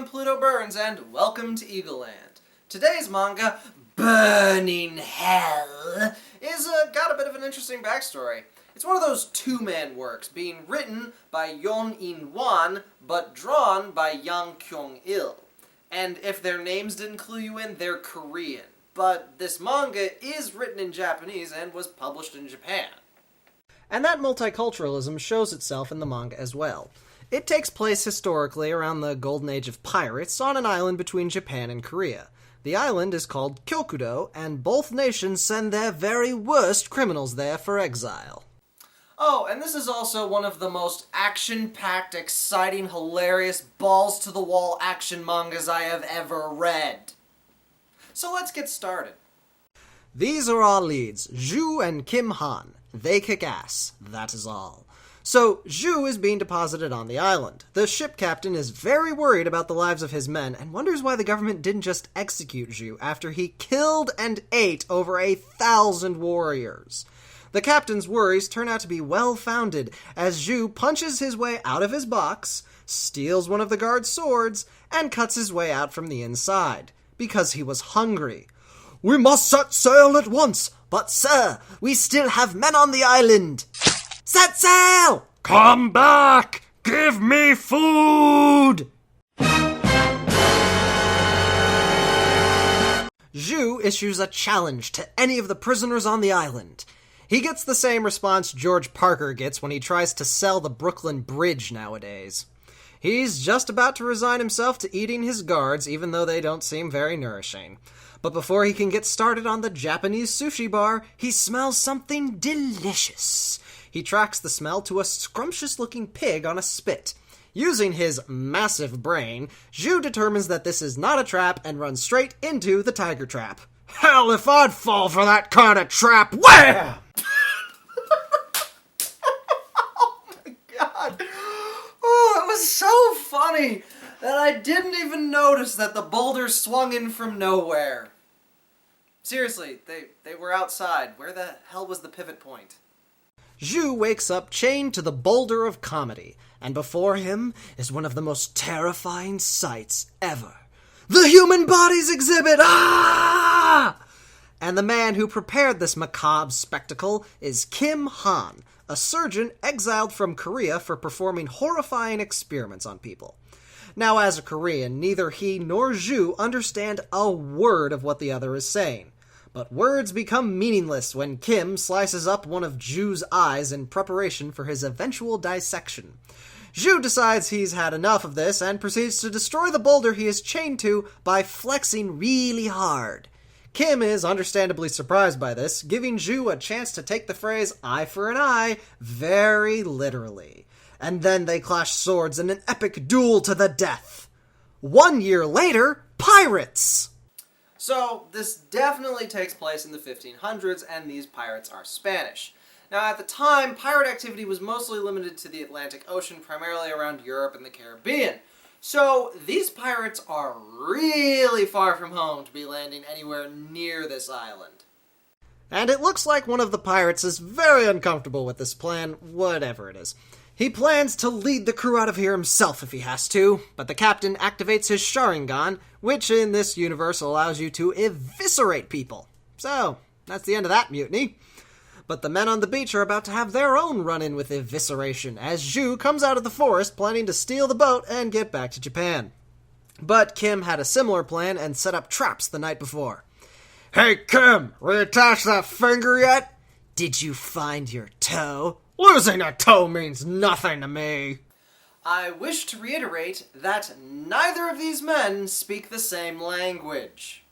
Plutoburns, and welcome to Eagleland. Today's manga, Burning Hell, is got a bit of an interesting backstory. It's one of those two-man works, being written by Yeon In-wan, but drawn by Yang Kyung-il. And if their names didn't clue you in, they're Korean. But this manga is written in Japanese and was published in Japan. And that multiculturalism shows itself in the manga as well. It takes place historically around the golden age of pirates on an island between Japan and Korea. The island is called Kyokudo, and both nations send their very worst criminals there for exile. Oh, and this is also one of the most action-packed, exciting, hilarious, balls-to-the-wall action mangas I have ever read. So let's get started. These are our leads, Ju and Kim Han. They kick ass. That is all. So, Ju is being deposited on the island. The ship captain is very worried about the lives of his men and wonders why the government didn't just execute Ju after he killed and ate over 1,000 warriors. The captain's worries turn out to be well-founded as Ju punches his way out of his box, steals one of the guard's swords, and cuts his way out from the inside, because he was hungry. "We must set sail at once, but sir, we still have men on the island." "Set sail!" "Come back! Give me food!" Ju issues a challenge to any of the prisoners on the island. He gets the same response George Parker gets when he tries to sell the Brooklyn Bridge nowadays. He's just about to resign himself to eating his guards, even though they don't seem very nourishing. But before he can get started on the Japanese sushi bar, he smells something delicious. He tracks the smell to a scrumptious-looking pig on a spit. Using his massive brain, Ju determines that this is not a trap and runs straight into the tiger trap. Hell, if I'd fall for that kind of trap, wham! Oh my god. Oh, it was so funny that I didn't even notice that the boulder swung in from nowhere. Seriously, they were outside. Where the hell was the pivot point? Ju wakes up chained to the boulder of comedy, and before him is one of the most terrifying sights ever. The human bodies exhibit! Ah! And the man who prepared this macabre spectacle is Kim Han, a surgeon exiled from Korea for performing horrifying experiments on people. Now, as a Korean, neither he nor Ju understand a word of what the other is saying. But words become meaningless when Kim slices up one of Ju's eyes in preparation for his eventual dissection. Ju decides he's had enough of this and proceeds to destroy the boulder he is chained to by flexing really hard. Kim is understandably surprised by this, giving Ju a chance to take the phrase eye for an eye very literally. And then they clash swords in an epic duel to the death. 1 year later, pirates! So, this definitely takes place in the 1500s, and these pirates are Spanish. Now, at the time, pirate activity was mostly limited to the Atlantic Ocean, primarily around Europe and the Caribbean. So, these pirates are really far from home to be landing anywhere near this island. And it looks like one of the pirates is very uncomfortable with this plan, whatever it is. He plans to lead the crew out of here himself if he has to, but the captain activates his Sharingan, which in this universe allows you to eviscerate people. So, that's the end of that mutiny. But the men on the beach are about to have their own run-in with evisceration, as Ju comes out of the forest planning to steal the boat and get back to Japan. But Kim had a similar plan and set up traps the night before. "Hey, Kim, reattach that finger yet?" "Did you find your toe?" "Losing a toe means nothing to me." I wish to reiterate that neither of these men speak the same language.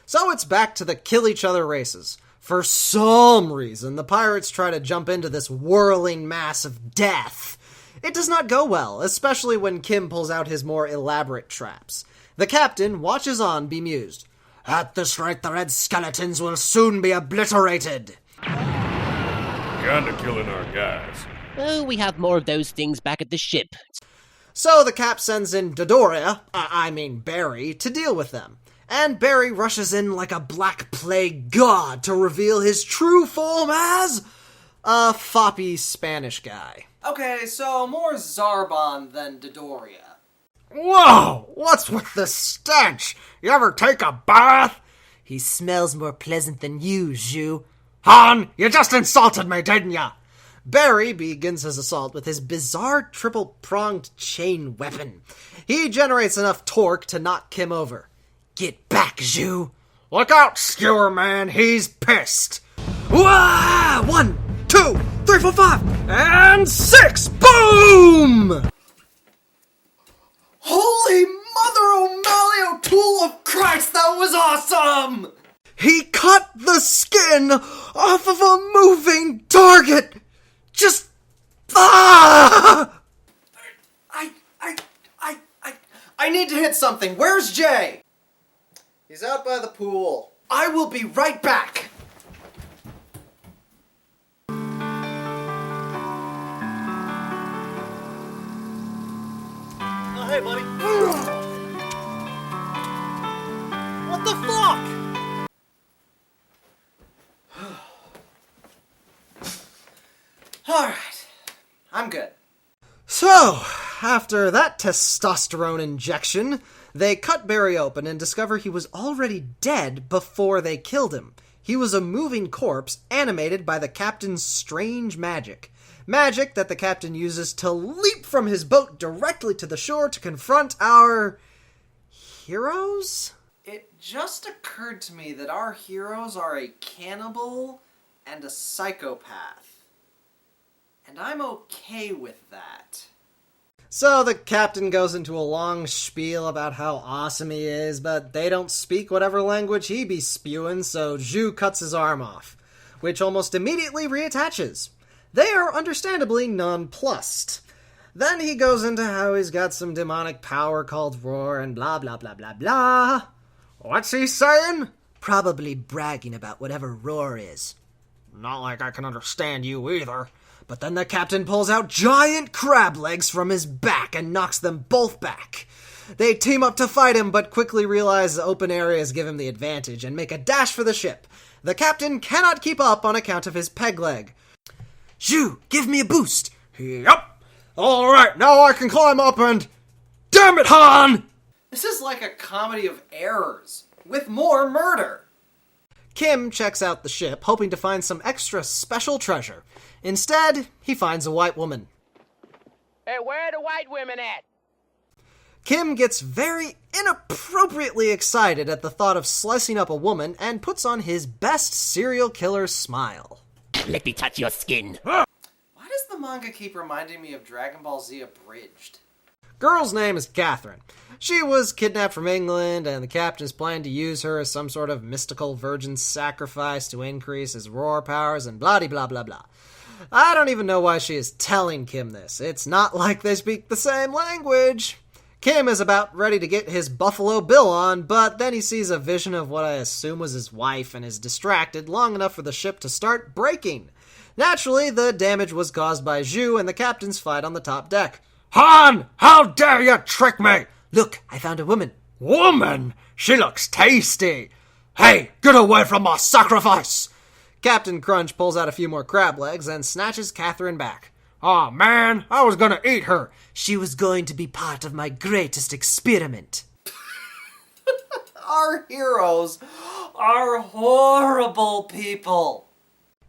So it's back to the kill-each-other races. For some reason, the pirates try to jump into this whirling mass of death. It does not go well, especially when Kim pulls out his more elaborate traps. The captain watches on bemused. "At this rate, the red skeletons will soon be obliterated." Kinda killing our guys. Oh, we have more of those things back at the ship. So the cap sends in Barry, to deal with them. And Barry rushes in like a black plague god to reveal his true form as a foppy Spanish guy. Okay, so more Zarbon than Dodoria. Whoa! What's with this stench? You ever take a bath? He smells more pleasant than you, Zhu. Han, you just insulted me, didn't ya? Barry begins his assault with his bizarre triple-pronged chain weapon. He generates enough torque to knock Kim over. Get back, Zhu! Look out, Skewer Man, he's pissed. Wah! 1, 2, 3, 4, 5, And 6! Boom! Holy Mother O'Malley O'Toole of Christ, that was awesome! He cut the skin off of a moving target! Just... Ah! I need to hit something. Where's Jay? He's out by the pool. I will be right back. Oh, hey, buddy. What the fuck? Alright. I'm good. So, after that testosterone injection, they cut Barry open and discover he was already dead before they killed him. He was a moving corpse animated by the captain's strange magic. Magic that the captain uses to leap from his boat directly to the shore to confront our... heroes? It just occurred to me that our heroes are a cannibal and a psychopath. And I'm okay with that. So the captain goes into a long spiel about how awesome he is, but they don't speak whatever language he be spewing, so Zhu cuts his arm off, which almost immediately reattaches. They are understandably nonplussed. Then he goes into how he's got some demonic power called Roar and blah blah blah blah blah. What's he saying? Probably bragging about whatever Roar is. Not like I can understand you either. But then the captain pulls out giant crab legs from his back and knocks them both back. They team up to fight him, but quickly realize the open areas give him the advantage and make a dash for the ship. The captain cannot keep up on account of his peg leg. Zhu, give me a boost. Yup. Alright, now I can climb up and... Damn it, Han! This is like a comedy of errors, with more murder. Kim checks out the ship, hoping to find some extra special treasure. Instead, he finds a white woman. Hey, where are the white women at? Kim gets very inappropriately excited at the thought of slicing up a woman and puts on his best serial killer smile. Let me touch your skin. Why does the manga keep reminding me of Dragon Ball Z Abridged? Girl's name is Catherine. She was kidnapped from England, and the captain's planned to use her as some sort of mystical virgin sacrifice to increase his roar powers and blah blah blah blah. I don't even know why she is telling Kim this. It's not like they speak the same language. Kim is about ready to get his Buffalo Bill on, but then he sees a vision of what I assume was his wife and is distracted long enough for the ship to start breaking. Naturally, the damage was caused by Zhu and the captain's fight on the top deck. Han! How dare you trick me! Look, I found a woman. Woman? She looks tasty. Hey, get away from my sacrifice! Captain Crunch pulls out a few more crab legs and snatches Catherine back. Aw, man, I was gonna eat her. She was going to be part of my greatest experiment. Our heroes are horrible people.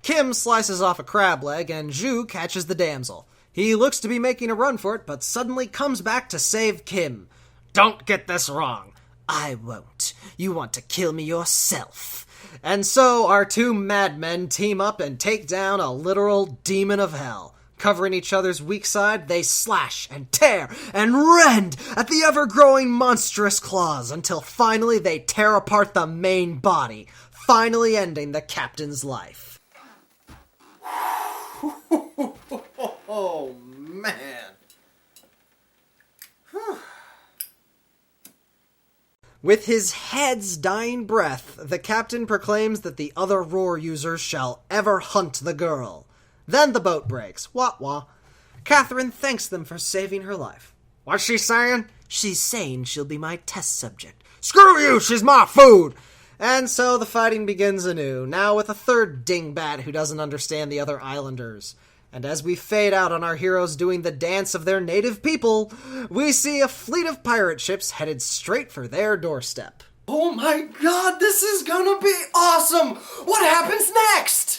Kim slices off a crab leg and Zhu catches the damsel. He looks to be making a run for it, but suddenly comes back to save Kim. Don't get this wrong. I won't. You want to kill me yourself. And so our two madmen team up and take down a literal demon of hell. Covering each other's weak side, they slash and tear and rend at the ever-growing monstrous claws until finally they tear apart the main body, finally ending the captain's life. Oh, man. Whew. With his head's dying breath, the captain proclaims that the other roar users shall ever hunt the girl. Then the boat breaks. Wah wah. Catherine thanks them for saving her life. What's she saying? She's saying she'll be my test subject. Screw you, she's my food! And so the fighting begins anew, now with a third dingbat who doesn't understand the other islanders. And as we fade out on our heroes doing the dance of their native people, we see a fleet of pirate ships headed straight for their doorstep. Oh my god, this is gonna be awesome! What happens next?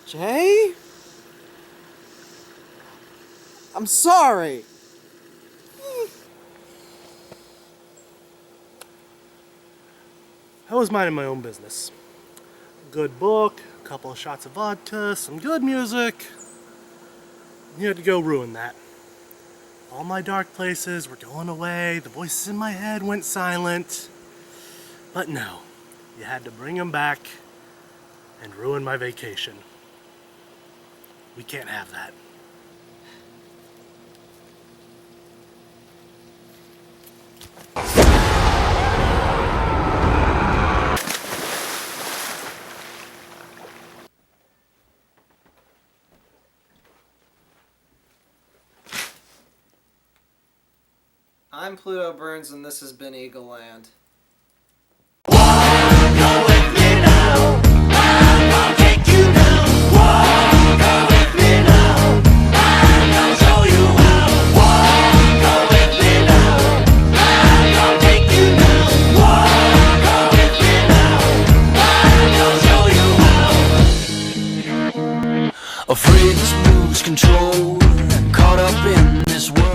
Jay? I'm sorry. I was minding my own business. Good book, a couple of shots of vodka, some good music. You had to go ruin that. All my dark places were going away, the voices in my head went silent. But no, you had to bring them back and ruin my vacation. We can't have that. I'm Plutoburns, and this has been Eagleland. Afraid to lose control, caught up in this world.